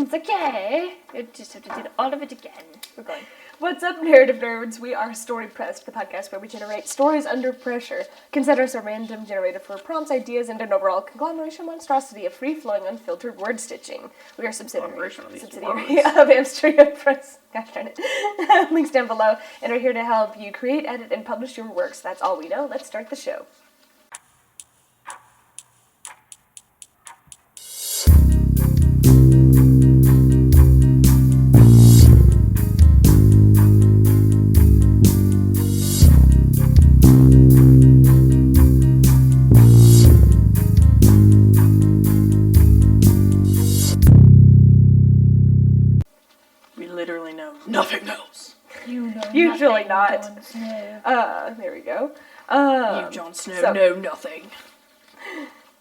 It's okay. You just have to do all of it again. We're going. What's up, narrative nerds? We are Story Pressed, the podcast where we generate stories under pressure. Consider us a random generator for prompts, ideas, and an overall conglomeration monstrosity of free-flowing, unfiltered word stitching. We are subsidiary of Amsterdam Press. Gosh darn it. Links down below, and we're here to help you create, edit, and publish your works. That's all we know. Let's start the show. Nothing else. You know Usually nothing, not. Jon Snow. There we go. You, Jon Snow, know nothing.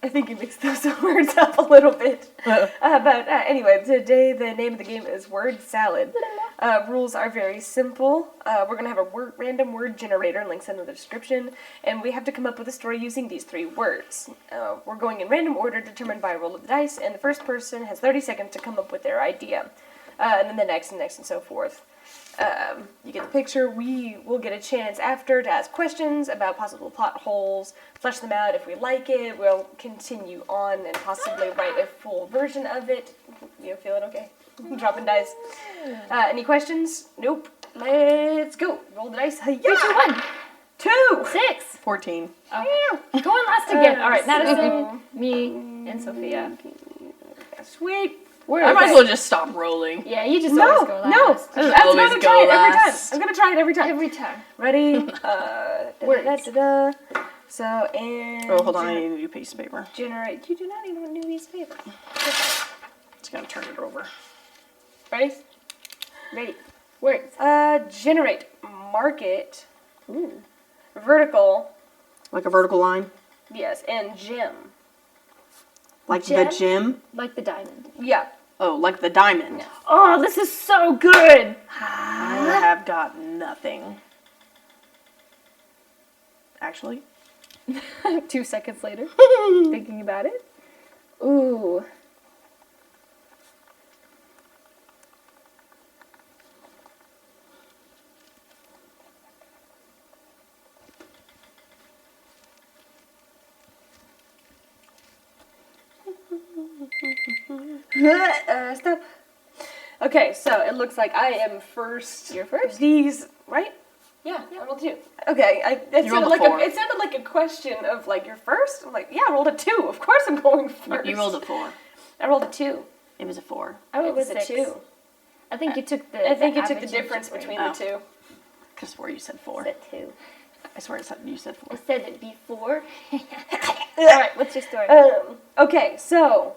I think you mixed those words up a little bit. Anyway, today the name of the game is Word Salad. Rules are very simple. We're going to have a random word generator, links in the description, and we have to come up with a story using these 3 words. We're going in random order determined by a roll of the dice, and the first person has 30 seconds to come up with their idea. And then the next and so forth. You get the picture. We will get a chance after to ask questions about possible plot holes, flesh them out if we like it. We'll continue on and possibly write a full version of it. You feeling okay? Dropping dice. Any questions? Nope. Let's go. Roll the dice. Hi-ya! 3, 2, 1. 2! 6. 14. Oh. Going last again. All right, Madison, me, and Sophia. Sweet. I might as well just stop rolling. Yeah, you just always go last. I'm gonna try it every time. I'm gonna try it every time. Every time. Ready? Words. So, and... Oh, hold on, I need a new piece of paper. Generate. You do not need a new piece of paper. Just gotta turn it over. Ready? Ready. Words. Generate. Market. Ooh. Vertical. Like a vertical line? Yes, and gem. Like Gem? the gym? Like the diamond. Yeah. Oh, like the diamond. Oh, this is so good! I have got nothing. Actually. 2 seconds later, thinking about it. Ooh. Stop. Okay, so it looks like I am first. You're first. These, right? Yeah, I rolled 2. Okay, it sounded like a question of like, you're first? I'm like, yeah, I rolled a 2. Of course I'm going first. You rolled a 4. I rolled a 2. It was a 4. I rolled It was a a 6. 2. I think you took the I think you took the average difference into between Oh. the 2. I swear you said 4. the 2. I swear you said 4. I said it before. Alright, what's your story? Okay, so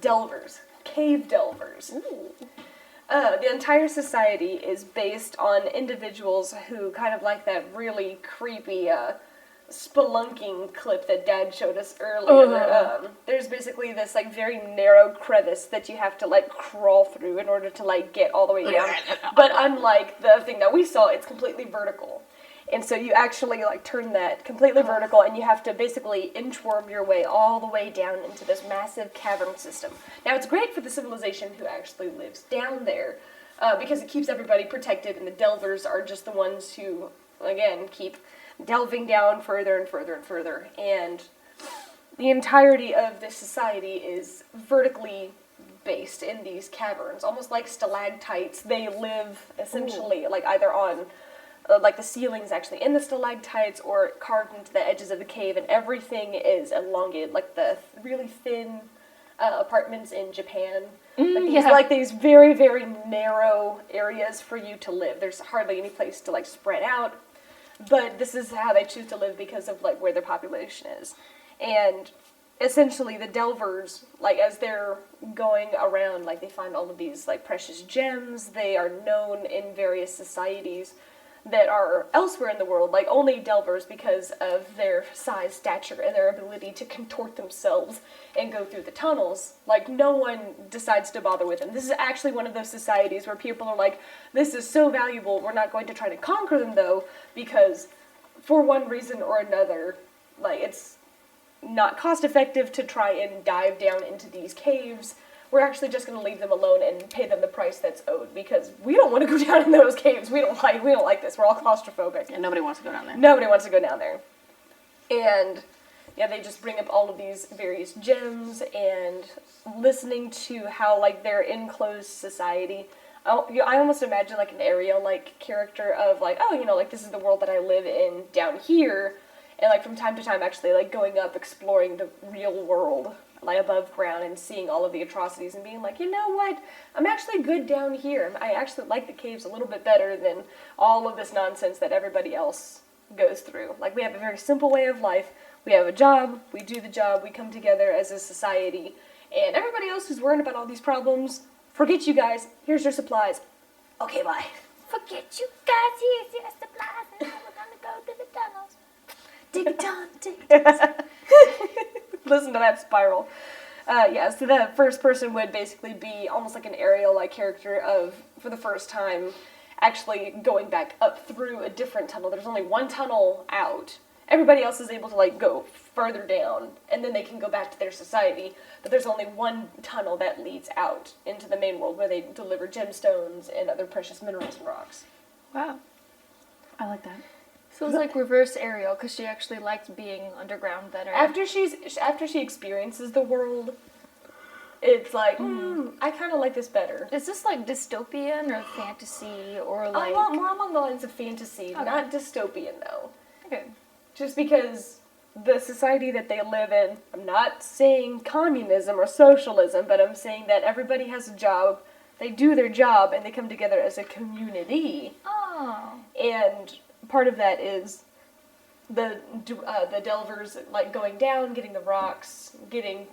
delvers, cave delvers. Ooh. The entire society is based on individuals who kind of like that really creepy spelunking clip that Dad showed us earlier. There's basically this like very narrow crevice that you have to like crawl through in order to like get all the way down. But unlike the thing that we saw, it's completely vertical. And so you actually like turn that completely vertical, and you have to basically inchworm your way all the way down into this massive cavern system. Now it's great for the civilization who actually lives down there, because it keeps everybody protected, and the delvers are just the ones who, again, keep delving down further and further and further. And the entirety of this society is vertically based in these caverns, almost like stalactites. They live essentially like either on like the ceiling's actually in the stalactites or carved into the edges of the cave, and everything is elongated, like the really thin apartments in Japan. Like these very, very narrow areas for you to live. There's hardly any place to like spread out, but this is how they choose to live because of like where their population is. And essentially the delvers, like as they're going around, like they find all of these like precious gems. They are known in various societies that are elsewhere in the world, like only delvers, because of their size, stature, and their ability to contort themselves and go through the tunnels. Like, no one decides to bother with them. This is actually one of those societies where people are like, this is so valuable, we're not going to try to conquer them, though, because for one reason or another, like, it's not cost-effective to try and dive down into these caves we're actually just going to leave them alone and pay them the price that's owed because we don't want to go down in those caves. We don't like this. We're all claustrophobic. And nobody wants to go down there. Nobody wants to go down there. And yeah, they just bring up all of these various gems and listening to how like their enclosed society. I almost imagine like an Ariel like character of like, oh, you know, like this is the world that I live in down here, and like from time to time actually like going up exploring the real world like above ground and seeing all of the atrocities and being like, you know what, I'm actually good down here. I actually like the caves a little bit better than all of this nonsense that everybody else goes through. Like we have a very simple way of life. We have a job, we do the job, we come together as a society, and everybody else who's worrying about all these problems, forget you guys, here's your supplies. Okay, bye. Forget you guys, here's your supplies, and now we're gonna go to the tunnels. Dig it down, dig it down. Listen to that spiral. Yeah, so the first person would basically be almost like an Ariel-like character of, for the first time, actually going back up through a different tunnel. There's only one tunnel out. Everybody else is able to like go further down, and then they can go back to their society. But there's only one tunnel that leads out into the main world where they deliver gemstones and other precious minerals and rocks. Wow. I like that. So it's like reverse Ariel, because she actually liked being underground better. After she experiences the world, it's like, I kind of like this better. Is this like dystopian or fantasy or A like? lot more along the lines of fantasy, Okay. not dystopian though. Okay. Just because the society that they live in, I'm not saying communism or socialism, but I'm saying that everybody has a job, they do their job, and they come together as a community. Oh. And part of that is the Delvers like going down, getting the rocks, getting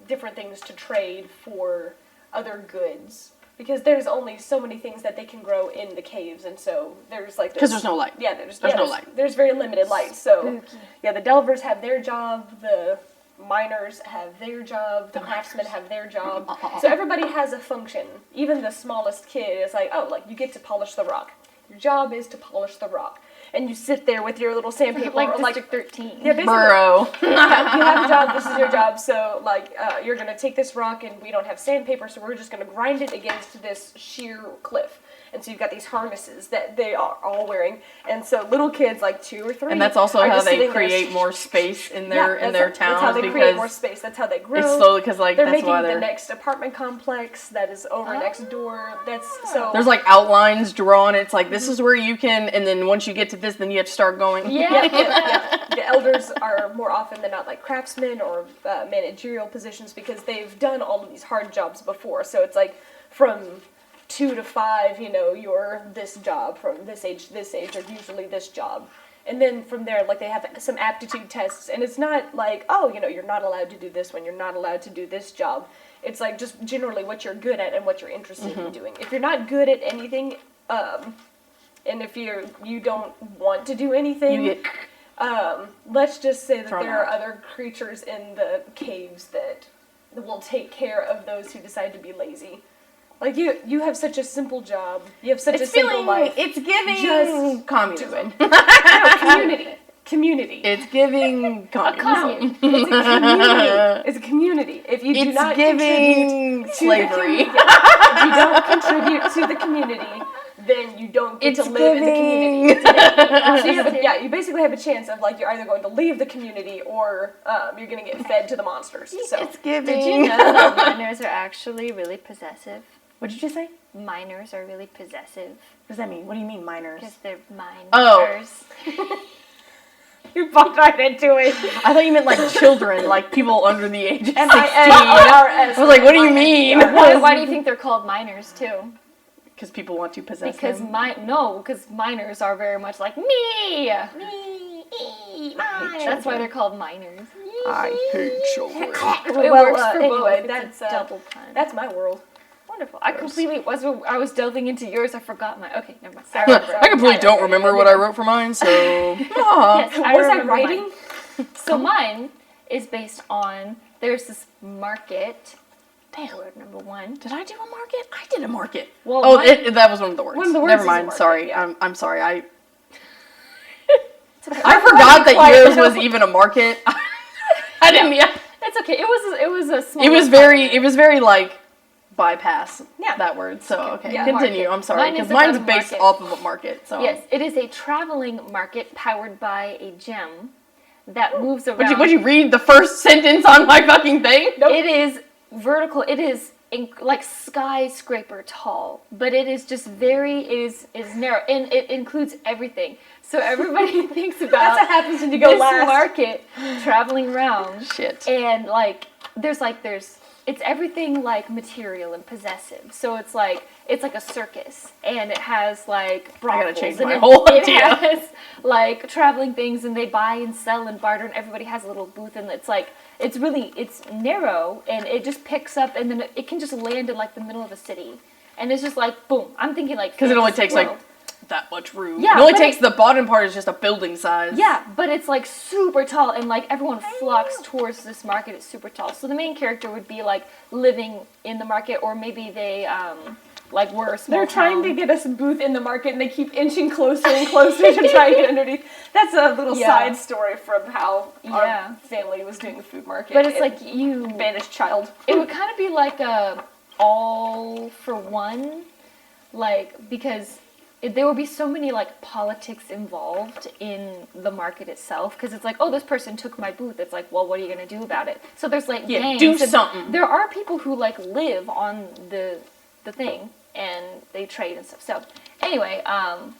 different things to trade for other goods. Because there's only so many things that they can grow in the caves, and so there's like Because there's no light. yeah, There's no light. There's very limited light. So Spooky. yeah, the Delvers have their job, the miners have their job, the craftsmen have their job. So everybody has a function. Even the smallest kid is like, oh, like you get to polish the rock. Your job is to polish the rock. And you sit there with your little sandpaper, Like or, District 13. yeah, basically. Burrow. You have a job, this is your job, so, like, you're gonna take this rock, and we don't have sandpaper, so we're just gonna grind it against this sheer cliff. And so you've got these harnesses that they are all wearing, and so little kids, like 2 or 3, And that's also are how just they sitting there create more space in their that's towns how they create more because space. That's how they grow. it's slowly because like They're that's making why the they're next apartment complex that is over next door. That's so. there's like outlines drawn. It's like this is where you can, and then once you get to this, then you have to start going. Yeah. The elders are more often than not like craftsmen or managerial positions because they've done all of these hard jobs before. So it's like from 2 to 5, you know, you're this job. From this age, or usually this job. And then from there, like, they have some aptitude tests, and it's not like, oh, you know, you're not allowed to do this one, you're not allowed to do this job. It's like just generally what you're good at and what you're interested in doing. If you're not good at anything, and if you don't want to do anything, You get let's just say that Thrown there are out. other creatures in the caves that will take care of those who decide to be lazy. Like, you have such a simple job. You have such a simple life. It's giving Just communism. No, community. It's giving communism. It's a community. If you do It's not contribute giving to slavery. if you don't contribute to the community, then you don't get It's to live in the community. giving. So you basically have a chance of like you're either going to leave the community or you're going to get fed to the monsters. So It's giving. Did you know that miners are actually really possessive? What did you say? Miners are really possessive What does that mean? What do you mean, minors? because they're miners. Oh. you bumped right into it. I thought you meant like children, like people under the age of 16. I I was like, what do you mean? Why do you think they're called miners too? Because people want to possess Because them. because miners are very much like me. That's why they're called miners. I hate children. It Well, works for anyway, both. that's, It's a double pun. That's my world. Wonderful. I was delving into yours. I forgot my. Okay, never mind. I completely don't remember what I wrote for mine, so. Yes, Was I remember writing? mine. So mine is based on there's this market. Word number 1. Did I do a market? I did a market. Well, Oh, mine- that was one of the words. One of the words Never is a mind. market, Sorry. yeah. I'm sorry. I I forgot that yours was even a market. I didn't. Yeah. It's okay. It was a small. It was very like bypass Yeah. that word. So okay, Yeah. continue. Market. I'm sorry Mine is because mine's about a based market. off of a market. So Yes, it is a traveling market powered by a gem that moves around. Would you read the first sentence on my fucking thing? Nope. It is vertical. It is like skyscraper tall, but it is just very. It is narrow, and it includes everything. So everybody thinks about That's what happens when you go this last. market traveling around. Shit. And there's it's everything like material and possessive. So it's like a circus, and it has like brothels. change and my whole idea. It has like traveling things, and they buy and sell and barter, and everybody has a little booth, and it's narrow, and it just picks up, and then it can just land in like the middle of a city, and it's just like boom. I'm thinking like Because it only fantasy takes like world. that much room. Yeah, it only but takes the bottom part is just a building size. Yeah, but it's like super tall, and like everyone flocks towards this market. It's super tall. So the main character would be like living in the market, or maybe they like were a small They're trying town. to get us a booth in the market, and they keep inching closer and closer to try and get underneath. That's a little Yeah. side story from how Yeah. our family was doing the food market. But it's and like you. banished child. It would kind of be like a all for one, like because. There will be so many like politics involved in the market itself because it's like, oh, this person took my booth. It's like, well, what are you gonna do about it? So there's like Yeah, gangs do and something. There are people who like live on the thing and they trade and stuff. So anyway,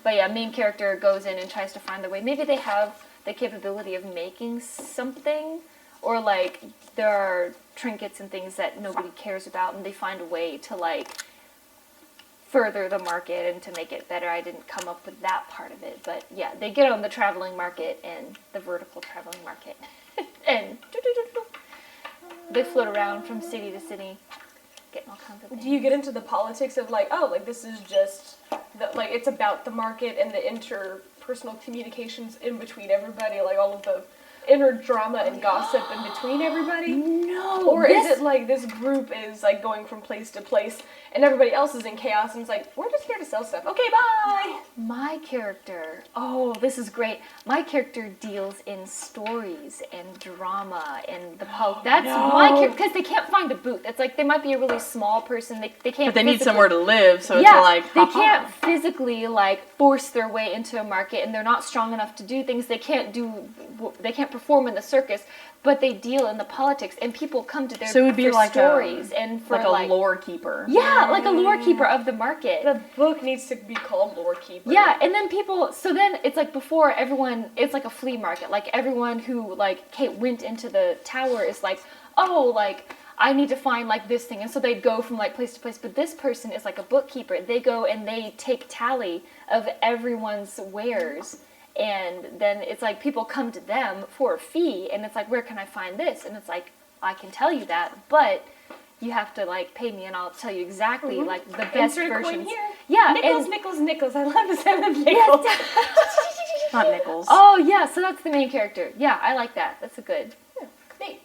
but yeah, main character goes in and tries to find the way. Maybe they have the capability of making something, or like there are trinkets and things that nobody cares about, and they find a way to like further the market and to make it better. I didn't come up with that part of it, but yeah, they get on the traveling market and the vertical traveling market, and they float around from city to city, getting all kinds of things. Do you get into the politics of like, oh, like this is just like it's about the market and the interpersonal communications in between everybody, like all of the inner drama and gossip in between everybody? No, Or is it like this group is like going from place to place and everybody else is in chaos and it's like, we're just here to sell stuff. Okay, bye. My character, oh, this is great. My character deals in stories and drama and the that's my character, because they can't find a booth. It's like they might be a really small person. They can't. But they need physically- somewhere to live, so Yeah, it's like they haha. can't physically like force their way into a market, and they're not strong enough to do things. They can't perform in the circus, but they deal in the politics, and people come to their So it would be for like stories and for like a lore keeper. yeah, like a lore keeper of the market. The book needs to be called Lore Keeper. Yeah, and then so then it's like before everyone, it's like a flea market. Like everyone who like Kate went into the tower is like, oh, like I need to find like this thing. And so they go from like place to place. But this person is like a bookkeeper. They go and they take tally of everyone's wares. And then it's like people come to them for a fee. And it's like, where can I find this? And it's like, I can tell you that, but you have to like pay me and I'll tell you exactly like the best Insert a coin versions. here. Yeah, Nickels, and nickels, nickels. I love the sound of nickels. Not nickels. oh yeah, so that's the main character. Yeah, I like that. That's a good. Neat.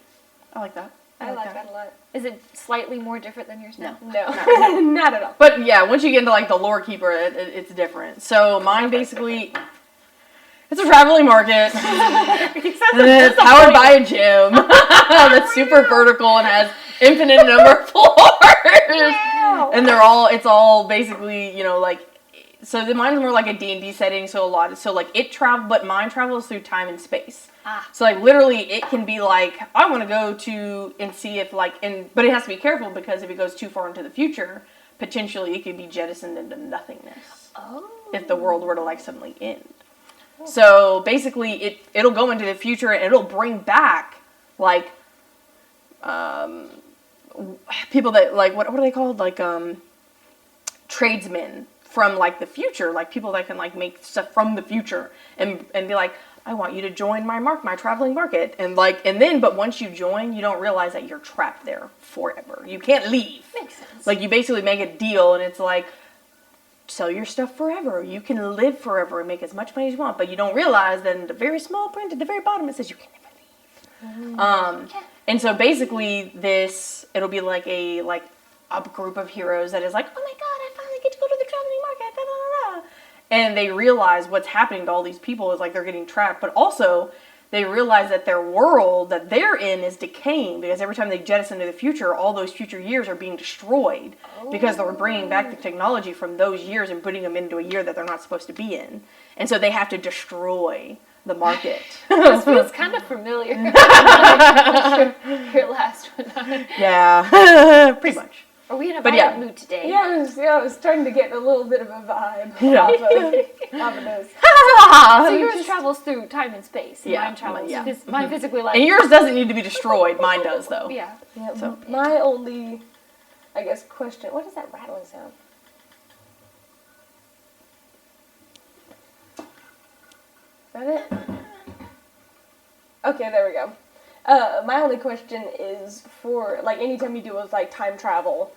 I like that. I like that a lot. Is it slightly more different than yours now? No, not at all. But yeah, once you get into like the lore keeper, it's different. So mine basically, it's a traveling market. It's powered by a gym that's super vertical and has infinite number of floors. And it's all basically, like, so mine's more like a D&D setting, so but mine travels through time and space. Ah. So like literally it can be like, I want to go to and see if but it has to be careful because if it goes too far into the future, potentially it could be jettisoned into nothingness. Oh. If the world were to like suddenly end. So basically it'll go into the future and it'll bring back like people that like what are they called? Like tradesmen from like the future, like people that can like make stuff from the future and be like, I want you to join my traveling market. And but once you join, you don't realize that you're trapped there forever. You can't leave. Makes sense. Like you basically make a deal and it's like, sell your stuff forever. You can live forever and make as much money as you want, but you don't realize that in the very small print at the very bottom it says you can never leave. And so basically it'll be like a group of heroes that is like, oh my god, I finally get to go to the traveling market. Da, da, da, da. And they realize what's happening to all these people is like they're getting trapped, but also they realize that their world that they're in is decaying because every time they jettison into the future, all those future years are being destroyed because they're bringing back the technology from those years and putting them into a year that they're not supposed to be in. And so they have to destroy the market. This feels kind of familiar. Your last one. Yeah, pretty much. Are we in a But violent yeah. mood today? Yeah, I was starting to get a little bit of a vibe Yeah. off of this. So yours travels through time and space. And Yeah, mine travels. yeah. Mine physically like. And yours doesn't need to be destroyed. Mine does, though. Yeah. Yeah, So- my only, I guess, question. What is that rattling sound? Is that it? Okay, there we go. My only question is for, like, anytime you do with, like, time travel,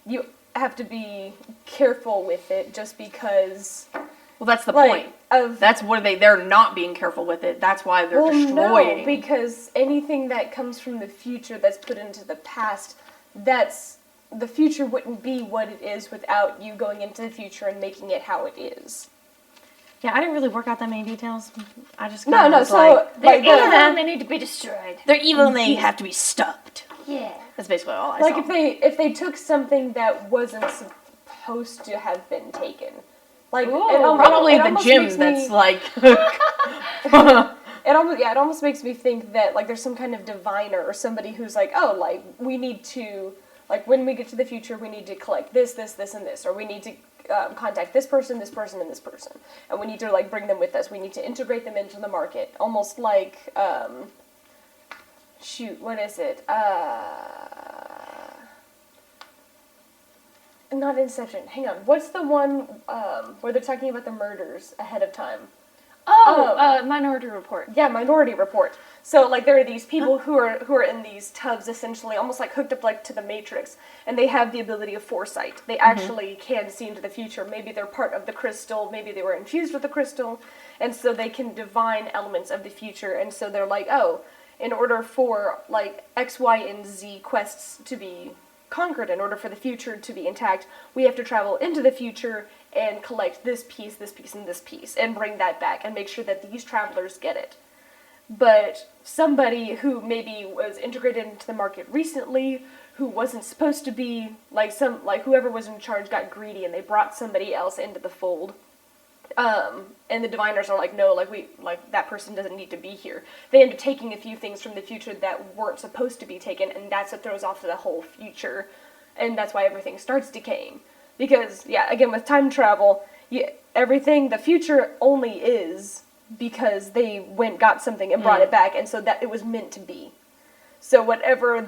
you have to be careful with it just because, Well, that's the like, point. of... That's what they're not being careful with it. That's why they're destroying. No, because anything that comes from the future that's put into the past, the future wouldn't be what it is without you going into the future and making it how it is. Yeah, I didn't really work out that many details. I just No, kinda no, was so, like, They're like, evil the, and they need to be destroyed. they're evil and they have to be stopped. Yeah. That's basically all I like saw. if they took something that wasn't supposed to have been taken, like, Ooh, Probably it the almost gym makes that's me, like. it almost makes me think that, like, there's some kind of diviner or somebody who's like, oh, like, we need to, like, when we get to the future, we need to collect this, this, this, and this, or we need to contact this person, and this person, and we need to, like, bring them with us. We need to integrate them into the market, almost like, shoot, what is it? Not Inception. Hang on. What's the one where they're talking about the murders ahead of time? Minority Report. Yeah, Minority Report. So, like, there are these people who are in these tubs, essentially, almost like hooked up, like, to the Matrix, and they have the ability of foresight. They actually can see into the future. Maybe they're part of the crystal. Maybe they were infused with the crystal, and so they can divine elements of the future. And so they're like, oh, in order for, like, X, Y, and Z quests to be conquered, in order for the future to be intact, we have to travel into the future and collect this piece, and this piece, and bring that back, and make sure that these travelers get it. But somebody who maybe was integrated into the market recently, who wasn't supposed to be, like, whoever was in charge got greedy, and they brought somebody else into the fold. And the diviners are like, no, like, that person doesn't need to be here. They end up taking a few things from the future that weren't supposed to be taken, and that's what throws off the whole future, and that's why everything starts decaying. Because, yeah, again, with time travel, the future only is because they got something and brought it back, and so that it was meant to be. So whatever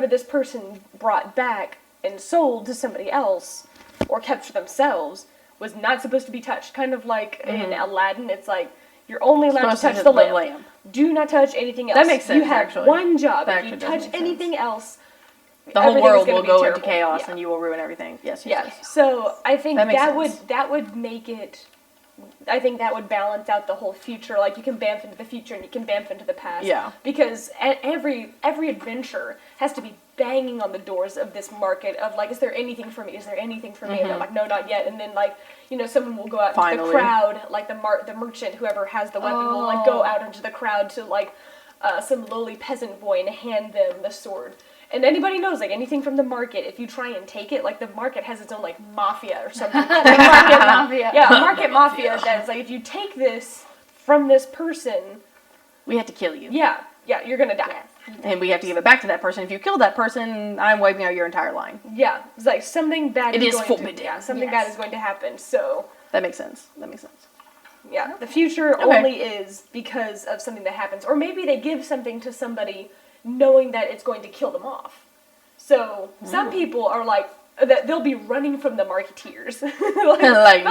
this person brought back and sold to somebody else, or kept for themselves, was not supposed to be touched. Kind of like in Aladdin, it's like, you're only allowed to touch the lamp. Do not touch anything else. That makes sense, You have actually. one job. That If you actually does touch make sense. anything else, The whole everything's world gonna will be go terrible. into chaos Yeah. and you will ruin everything. Yes, Yeah. yes. So I think That makes that sense. would make it. I think that would balance out the whole future. Like, you can bamf into the future and you can bamf into the past. Yeah. Because every adventure has to be banging on the doors of this market of, like, is there anything for me? Is there anything for me? And they're like, no, not yet. And then, like, someone will go out into the Finally. crowd, like the merchant, whoever has the weapon, will, like, go out into the crowd to, like, some lowly peasant boy and hand them the sword. And anybody knows, like, anything from the market, if you try and take it, like, the market has its own, like, mafia or something. Market Mafia. Yeah, market mafia that's like, if you take this from this person, We have to kill you. yeah, you're gonna die. And we have to give it back to that person. If you kill that person, I'm wiping out your entire line. Yeah, it's like something bad It is going forbidden. to, yeah, something Yes. bad is going to happen. So, That makes sense. yeah, the future Okay. only is because of something that happens. Or maybe they give something to somebody knowing that it's going to kill them off. So, some people are like, that they'll be running from the marketeers. Like, they'll be running,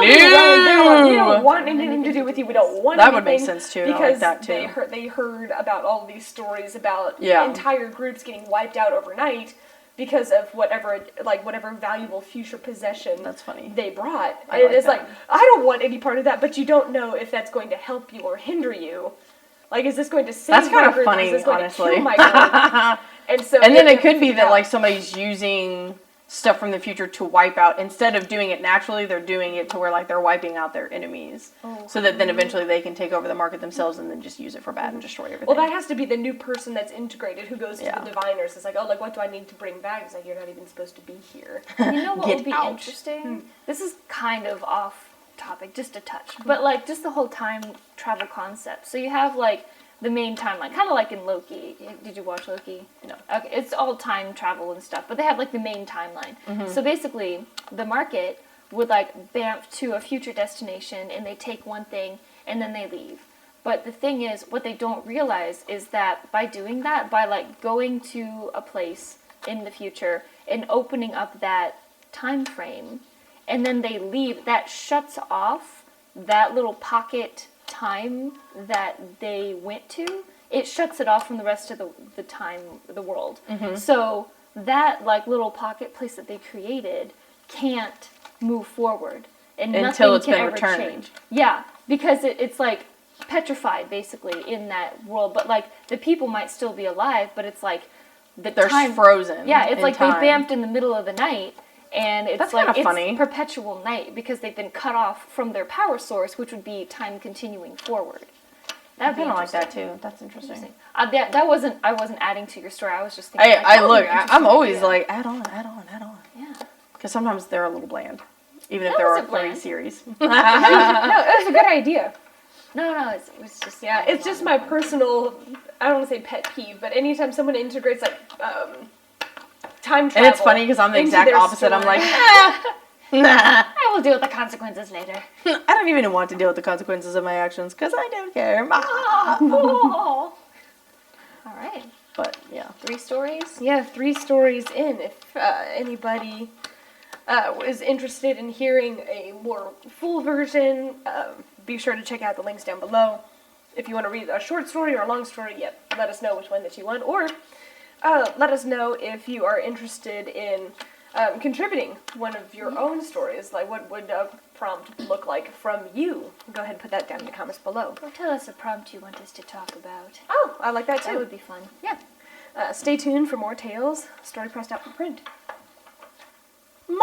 they're like, we don't want anything to do with you. We don't want That would make anything," sense, too. I like Because that, too. they heard about all these stories about Yeah. entire groups getting wiped out overnight because of whatever valuable future possession That's funny. they brought. I And like it's that. like, I don't want any part of that, but you don't know if that's going to help you or hinder you. Like, is this going to save That's my kind of group, or funny, is this going honestly. to kill my group? And so, And then it if could be you that, know- like, somebody's using stuff from the future to wipe out. Instead of doing it naturally, they're doing it to where like they're wiping out their enemies, so that then eventually they can take over the market themselves and then just use it for bad and destroy everything. Well, that has to be the new person that's integrated who goes to Yeah. the diviners. It's like, oh, like what do I need to bring back? It's like you're not even supposed to be here. You know what Get would be out. interesting? This is kind of off topic, just a touch, but like just the whole time travel concept. So you have like the main timeline, kind of like in Loki. Did you watch Loki? No. Okay, it's all time travel and stuff, but they have like the main timeline. So basically, the market would like bamf to a future destination, and they take one thing, and then they leave. But the thing is, what they don't realize is that by doing that, by like going to a place in the future and opening up that time frame, and then they leave, that shuts off that little pocket time that they went to. It shuts it off from the rest of the time, the world. So that like little pocket place that they created can't move forward, and Until nothing it's can been ever returned. change. Yeah, because it's like petrified basically in that world. But like the people might still be alive, but it's like the They're time frozen. Yeah, it's in like time. they bamfed in the middle of the night. And it's That's like kinda it's funny. perpetual night because they've been cut off from their power source, which would be time continuing forward. I That'd be kind of like that interesting. too. That's interesting. That wasn't. I wasn't adding to your story. I was just thinking. I, like, I that would look. be an I'm interesting always idea. like add on. Yeah. Because sometimes they're a little bland, even if That there are wasn't 3 bland. series. No, that was a good idea. No, it was just. Yeah, it's just my personal, I don't want to say pet peeve, but anytime someone integrates like time travel. And it's funny because I'm the into exact their opposite. I'm story. like, nah. I will deal with the consequences later. I don't even want to deal with the consequences of my actions because I don't care. Oh. All right. But yeah. 3 stories. Yeah, 3 stories in. If anybody is interested in hearing a more full version, be sure to check out the links down below. If you want to read a short story or a long story, let us know which one that you want. Or let us know if you are interested in contributing one of your own stories. Like, what would a prompt look like from you? Go ahead and put that down in the comments below. Or tell us a prompt you want us to talk about. Oh, I like that too. That would be fun. Yeah. Stay tuned for more tales, Story Pressed out for print. Mom!